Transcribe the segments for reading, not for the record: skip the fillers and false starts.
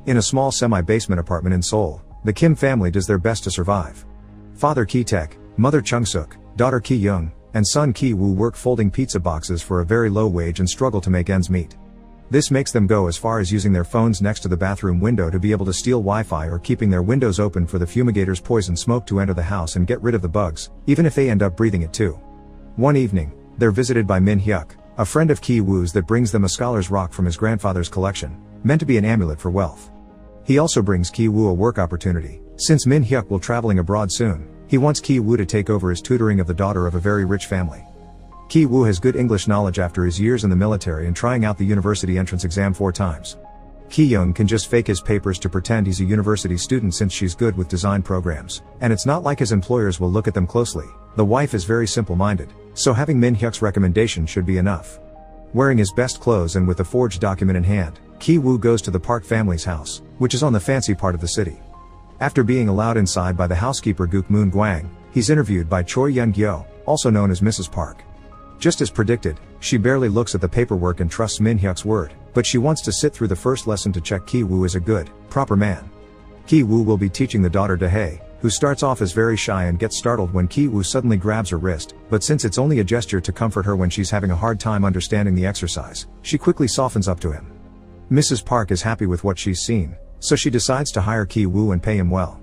In a small semi-basement apartment in Seoul, the Kim family does their best to survive. Father Ki-taek, mother Chung-suk, daughter Ki-young, and son Ki-woo work folding pizza boxes for a very low wage and struggle to make ends meet. This makes them go as far as using their phones next to the bathroom window to be able to steal Wi-Fi, or keeping their windows open for the fumigator's poison smoke to enter the house and get rid of the bugs, even if they end up breathing it too. One evening, they're visited by Min Hyuk, a friend of Ki-woo's that brings them a scholar's rock from his grandfather's collection, meant to be an amulet for wealth. He also brings Ki-woo a work opportunity. Since Min Hyuk will traveling abroad soon, he wants Ki-woo to take over his tutoring of the daughter of a very rich family. Ki-woo has good English knowledge after his years in the military and trying out the university entrance exam 4 times. Ki-young can just fake his papers to pretend he's a university student since she's good with design programs, and it's not like his employers will look at them closely. The wife is very simple-minded, so having Min Hyuk's recommendation should be enough. Wearing his best clothes and with a forged document in hand, Ki-woo goes to the Park family's house, which is on the fancy part of the city. After being allowed inside by the housekeeper Guk Moon-gwang, he's interviewed by Choi Yeon-gyo, also known as Mrs. Park. Just as predicted, she barely looks at the paperwork and trusts Min Hyuk's word, but she wants to sit through the first lesson to check Ki-woo is a good, proper man. Ki-woo will be teaching the daughter Dae, who starts off as very shy and gets startled when Ki-woo suddenly grabs her wrist, but since it's only a gesture to comfort her when she's having a hard time understanding the exercise, she quickly softens up to him. Mrs. Park is happy with what she's seen, so she decides to hire Ki-woo and pay him well.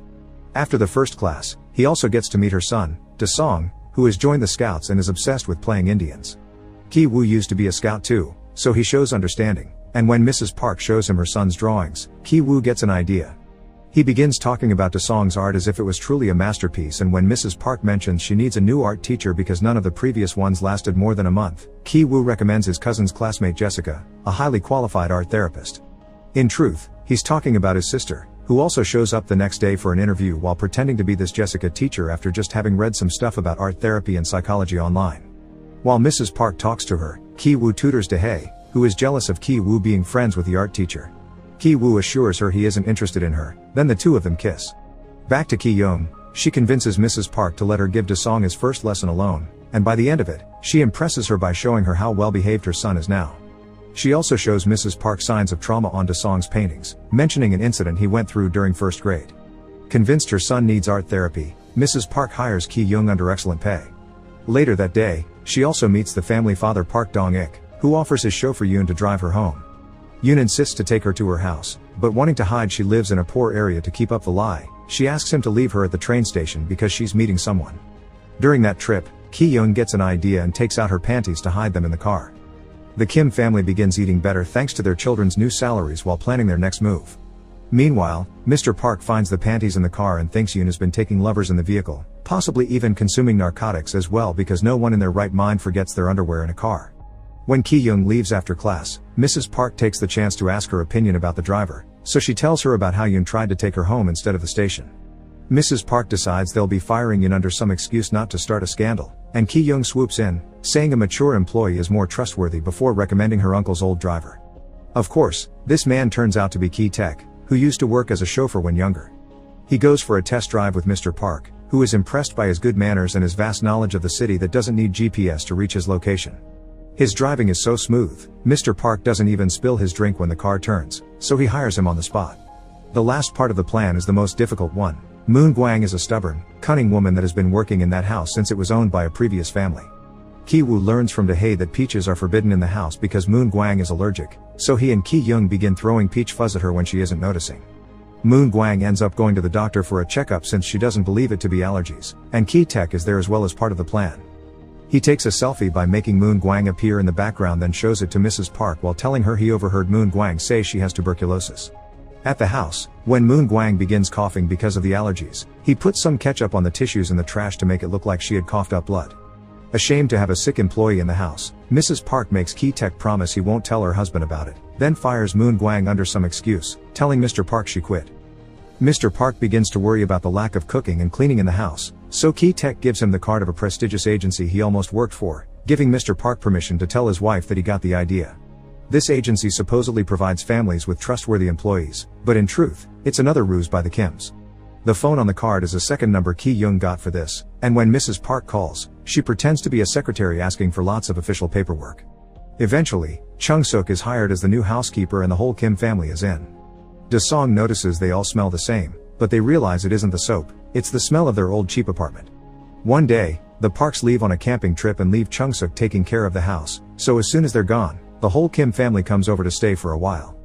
After the first class, he also gets to meet her son, Da-song, who has joined the scouts and is obsessed with playing Indians. Ki-woo used to be a scout too, so he shows understanding, and when Mrs. Park shows him her son's drawings, Ki-woo gets an idea. He begins talking about Da-song's art as if it was truly a masterpiece, and when Mrs. Park mentions she needs a new art teacher because none of the previous ones lasted more than a month, Ki-woo recommends his cousin's classmate Jessica, a highly qualified art therapist. In truth, he's talking about his sister, who also shows up the next day for an interview while pretending to be this Jessica teacher after just having read some stuff about art therapy and psychology online. While Mrs. Park talks to her, Ki-woo tutors Dae, who is jealous of Ki-woo being friends with the art teacher. Ki-woo assures her he isn't interested in her, then the two of them kiss. Back to Ki-young, she convinces Mrs. Park to let her give Da-song his first lesson alone, and by the end of it, she impresses her by showing her how well behaved her son is now. She also shows Mrs. Park signs of trauma on Da-song's paintings, mentioning an incident he went through during first grade. Convinced her son needs art therapy, Mrs. Park hires Ki-young under excellent pay. Later that day, she also meets the family father Park Dong-ik, who offers his chauffeur Yoon to drive her home. Yoon insists to take her to her house, but wanting to hide she lives in a poor area to keep up the lie, she asks him to leave her at the train station because she's meeting someone. During that trip, Ki-young gets an idea and takes out her panties to hide them in the car. The Kim family begins eating better thanks to their children's new salaries while planning their next move. Meanwhile, Mr. Park finds the panties in the car and thinks Yoon has been taking lovers in the vehicle, possibly even consuming narcotics as well, because no one in their right mind forgets their underwear in a car. When Ki-young leaves after class, Mrs. Park takes the chance to ask her opinion about the driver, so she tells her about how Yoon tried to take her home instead of the station. Mrs. Park decides they'll be firing Yoon under some excuse not to start a scandal, and Ki-young swoops in, saying a mature employee is more trustworthy before recommending her uncle's old driver. Of course, this man turns out to be Ki-taek, who used to work as a chauffeur when younger. He goes for a test drive with Mr. Park, who is impressed by his good manners and his vast knowledge of the city that doesn't need GPS to reach his location. His driving is so smooth, Mr. Park doesn't even spill his drink when the car turns, so he hires him on the spot. The last part of the plan is the most difficult one. Moon-gwang is a stubborn, cunning woman that has been working in that house since it was owned by a previous family. Ki-woo learns from Dae that peaches are forbidden in the house because Moon-gwang is allergic, so he and Ki-young begin throwing peach fuzz at her when she isn't noticing. Moon-gwang ends up going to the doctor for a checkup since she doesn't believe it to be allergies, and Ki-taek is there as well as part of the plan. He takes a selfie by making Moon-gwang appear in the background, then shows it to Mrs. Park while telling her he overheard Moon-gwang say she has tuberculosis. At the house, when Moon-gwang begins coughing because of the allergies, he puts some ketchup on the tissues in the trash to make it look like she had coughed up blood. Ashamed to have a sick employee in the house, Mrs. Park makes Ki-taek promise he won't tell her husband about it, then fires Moon-gwang under some excuse, telling Mr. Park she quit. Mr. Park begins to worry about the lack of cooking and cleaning in the house, so Ki-taek gives him the card of a prestigious agency he almost worked for, giving Mr. Park permission to tell his wife that he got the idea. This agency supposedly provides families with trustworthy employees, but in truth, it's another ruse by the Kims. The phone on the card is a second number Ki-young got for this, and when Mrs. Park calls, she pretends to be a secretary asking for lots of official paperwork. Eventually, Chung-suk is hired as the new housekeeper and the whole Kim family is in. Song notices they all smell the same, but they realize it isn't the soap, it's the smell of their old cheap apartment. One day, the Parks leave on a camping trip and leave Chung-suk taking care of the house, so as soon as they're gone, the whole Kim family comes over to stay for a while.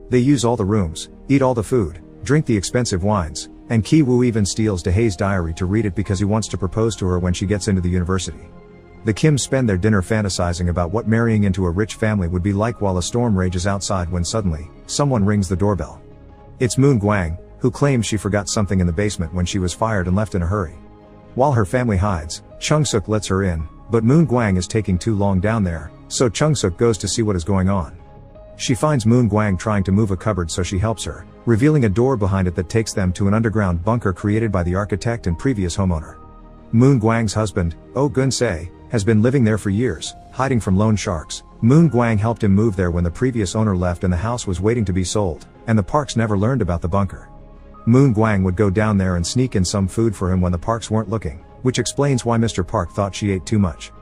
They use all the rooms, eat all the food, drink the expensive wines, and Ki-woo even steals Dahae's diary to read it because he wants to propose to her when she gets into the university. The Kims spend their dinner fantasizing about what marrying into a rich family would be like while a storm rages outside when suddenly, someone rings the doorbell. It's Moon Gwang, who claims she forgot something in the basement when she was fired and left in a hurry. While her family hides, Chung-suk lets her in, but Moon Gwang is taking too long down there, so Chung-suk goes to see what is going on. She finds Moon Gwang trying to move a cupboard, so she helps her, revealing a door behind it that takes them to an underground bunker created by the architect and previous homeowner. Moon Gwang's husband, Oh Gun-se, has been living there for years, hiding from loan sharks. Moon Gwang helped him move there when the previous owner left and the house was waiting to be sold, and the Parks never learned about the bunker. Moon Gwang would go down there and sneak in some food for him when the Parks weren't looking, which explains why Mr. Park thought she ate too much.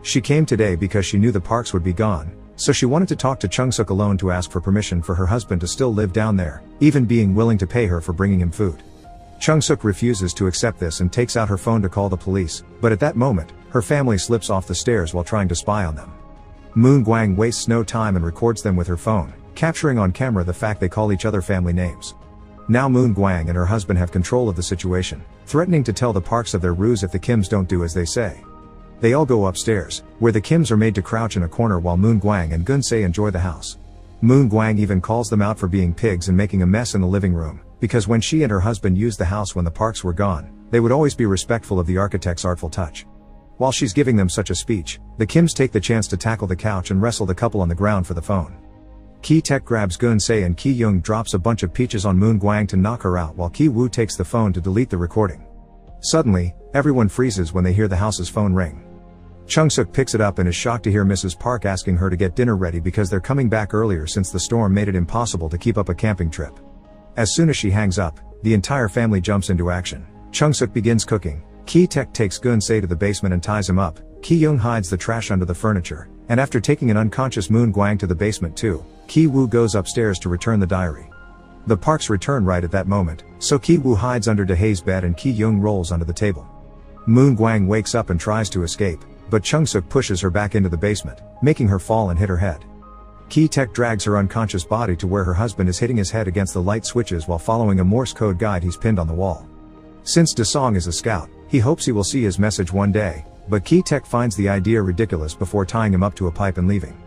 She came today because she knew the Parks would be gone, so she wanted to talk to Chung-suk alone to ask for permission for her husband to still live down there, even being willing to pay her for bringing him food. Chung-suk refuses to accept this and takes out her phone to call the police, but at that moment, her family slips off the stairs while trying to spy on them. Moon Gwang wastes no time and records them with her phone, capturing on camera the fact they call each other family names. Now Moon Gwang and her husband have control of the situation, threatening to tell the Parks of their ruse if the Kims don't do as they say. They all go upstairs, where the Kims are made to crouch in a corner while Moon Gwang and Gun-se enjoy the house. Moon Gwang even calls them out for being pigs and making a mess in the living room, because when she and her husband used the house when the Parks were gone, they would always be respectful of the architect's artful touch. While she's giving them such a speech, the Kims take the chance to tackle the couch and wrestle the couple on the ground for the phone. Ki-taek grabs Gun-se and Ki-young drops a bunch of peaches on Moon Gwang to knock her out while Ki-woo takes the phone to delete the recording. Suddenly, everyone freezes when they hear the house's phone ring. Chung-suk picks it up and is shocked to hear Mrs. Park asking her to get dinner ready because they're coming back earlier since the storm made it impossible to keep up a camping trip. As soon as she hangs up, the entire family jumps into action. Chung-suk begins cooking, Ki-taek takes Gun-se to the basement and ties him up, Ki-young hides the trash under the furniture, and after taking an unconscious Moon Gwang to the basement too, Ki-woo goes upstairs to return the diary. The Parks return right at that moment, so Ki-woo hides under Dahae's bed and Ki-young rolls under the table. Moon Gwang wakes up and tries to escape, but Chung-suk pushes her back into the basement, making her fall and hit her head. Ki-taek drags her unconscious body to where her husband is hitting his head against the light switches while following a Morse code guide he's pinned on the wall. Since Dasong is a scout, he hopes he will see his message one day, but Ki-taek finds the idea ridiculous before tying him up to a pipe and leaving.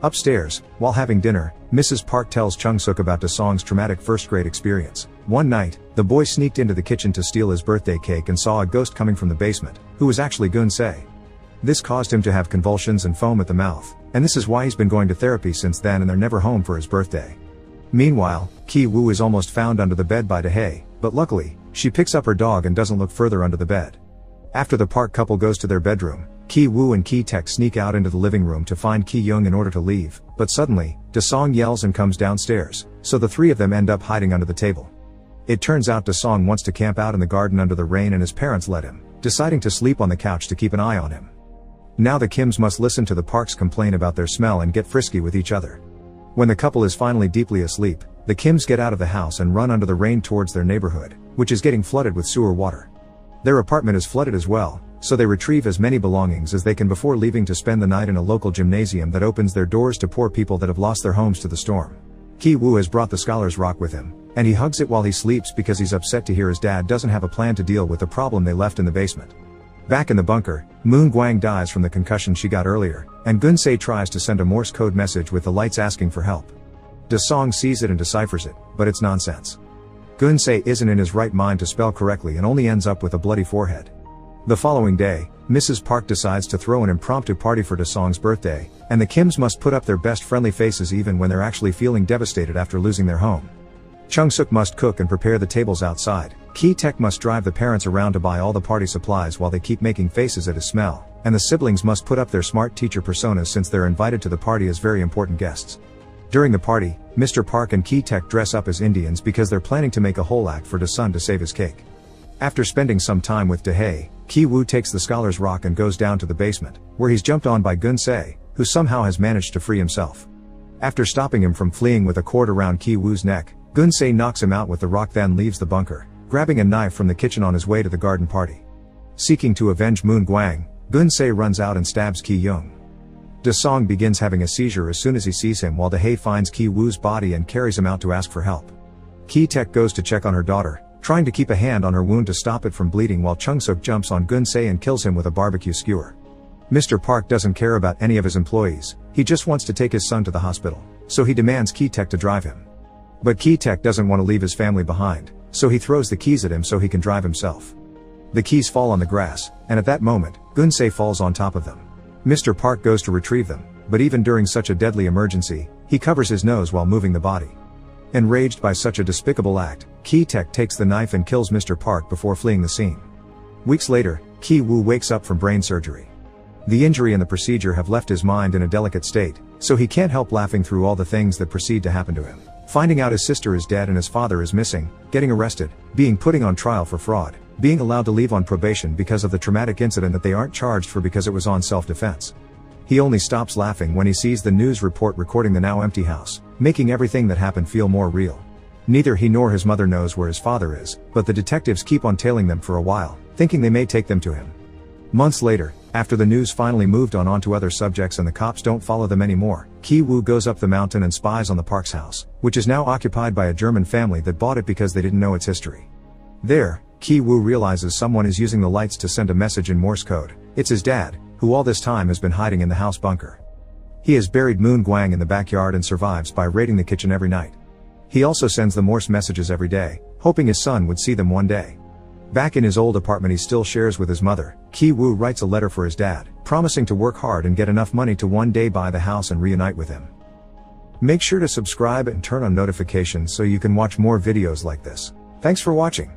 Upstairs, while having dinner, Mrs. Park tells Chung-suk about Dasong's traumatic first-grade experience. One night, the boy sneaked into the kitchen to steal his birthday cake and saw a ghost coming from the basement, who was actually Gun-se. This caused him to have convulsions and foam at the mouth, and this is why he's been going to therapy since then and they're never home for his birthday. Meanwhile, Ki-woo is almost found under the bed by Dahae, but luckily, she picks up her dog and doesn't look further under the bed. After the Park couple goes to their bedroom, Ki-woo and Ki-taek sneak out into the living room to find Ki-young in order to leave, but suddenly, Dasong yells and comes downstairs, so the three of them end up hiding under the table. It turns out Dasong wants to camp out in the garden under the rain and his parents let him, deciding to sleep on the couch to keep an eye on him. Now the Kims must listen to the Parks complain about their smell and get frisky with each other. When the couple is finally deeply asleep, the Kims get out of the house and run under the rain towards their neighborhood, which is getting flooded with sewer water. Their apartment is flooded as well, so they retrieve as many belongings as they can before leaving to spend the night in a local gymnasium that opens their doors to poor people that have lost their homes to the storm. Ki-woo has brought the Scholar's Rock with him, and he hugs it while he sleeps because he's upset to hear his dad doesn't have a plan to deal with the problem they left in the basement. Back in the bunker, Moon Gwang dies from the concussion she got earlier, and Gun-se tries to send a Morse code message with the lights asking for help. Dasong sees it and deciphers it, but it's nonsense. Gun-se isn't in his right mind to spell correctly and only ends up with a bloody forehead. The following day, Mrs. Park decides to throw an impromptu party for Dasong's birthday, and the Kims must put up their best friendly faces even when they're actually feeling devastated after losing their home. Chung-suk must cook and prepare the tables outside, Ki-taek must drive the parents around to buy all the party supplies while they keep making faces at his smell, and the siblings must put up their smart teacher personas since they're invited to the party as very important guests. During the party, Mr. Park and Ki-taek dress up as Indians because they're planning to make a whole act for Dasun to save his cake. After spending some time with Dahae, Ki-woo takes the Scholar's Rock and goes down to the basement, where he's jumped on by Gun-se, who somehow has managed to free himself. After stopping him from fleeing with a cord around Ki-woo's neck, Gunsei knocks him out with the rock, then leaves the bunker, grabbing a knife from the kitchen on his way to the garden party. Seeking to avenge Moon Guang, Gunsei runs out and stabs Ki Young. Da Song begins having a seizure as soon as he sees him, while Da Hei finds Ki Woo's body and carries him out to ask for help. Ki Tek goes to check on her daughter, trying to keep a hand on her wound to stop it from bleeding, while Chung Suk jumps on Gunsei and kills him with a barbecue skewer. Mr. Park doesn't care about any of his employees, he just wants to take his son to the hospital, so he demands Ki Tek to drive him. But Ki Tek doesn't want to leave his family behind, so he throws the keys at him so he can drive himself. The keys fall on the grass, and at that moment, Gunsei falls on top of them. Mr. Park goes to retrieve them, but even during such a deadly emergency, he covers his nose while moving the body. Enraged by such a despicable act, Ki Tek takes the knife and kills Mr. Park before fleeing the scene. Weeks later, Ki Woo wakes up from brain surgery. The injury and the procedure have left his mind in a delicate state, so he can't help laughing through all the things that proceed to happen to him. Finding out his sister is dead and his father is missing, getting arrested, being put on trial for fraud, being allowed to leave on probation because of the traumatic incident that they aren't charged for because it was on self-defense. He only stops laughing when he sees the news report recording the now empty house, making everything that happened feel more real. Neither he nor his mother knows where his father is, but the detectives keep on tailing them for a while, thinking they may take them to him. Months later, after the news finally moved on to other subjects and the cops don't follow them anymore, Ki Woo goes up the mountain and spies on the Park's house, which is now occupied by a German family that bought it because they didn't know its history. There, Ki Woo realizes someone is using the lights to send a message in Morse code. It's his dad, who all this time has been hiding in the house bunker. He has buried Moon Guang in the backyard and survives by raiding the kitchen every night. He also sends the Morse messages every day, hoping his son would see them one day. Back in his old apartment he still shares with his mother, Ki Woo writes a letter for his dad, promising to work hard and get enough money to one day buy the house and reunite with him. Make sure to subscribe and turn on notifications so you can watch more videos like this. Thanks for watching.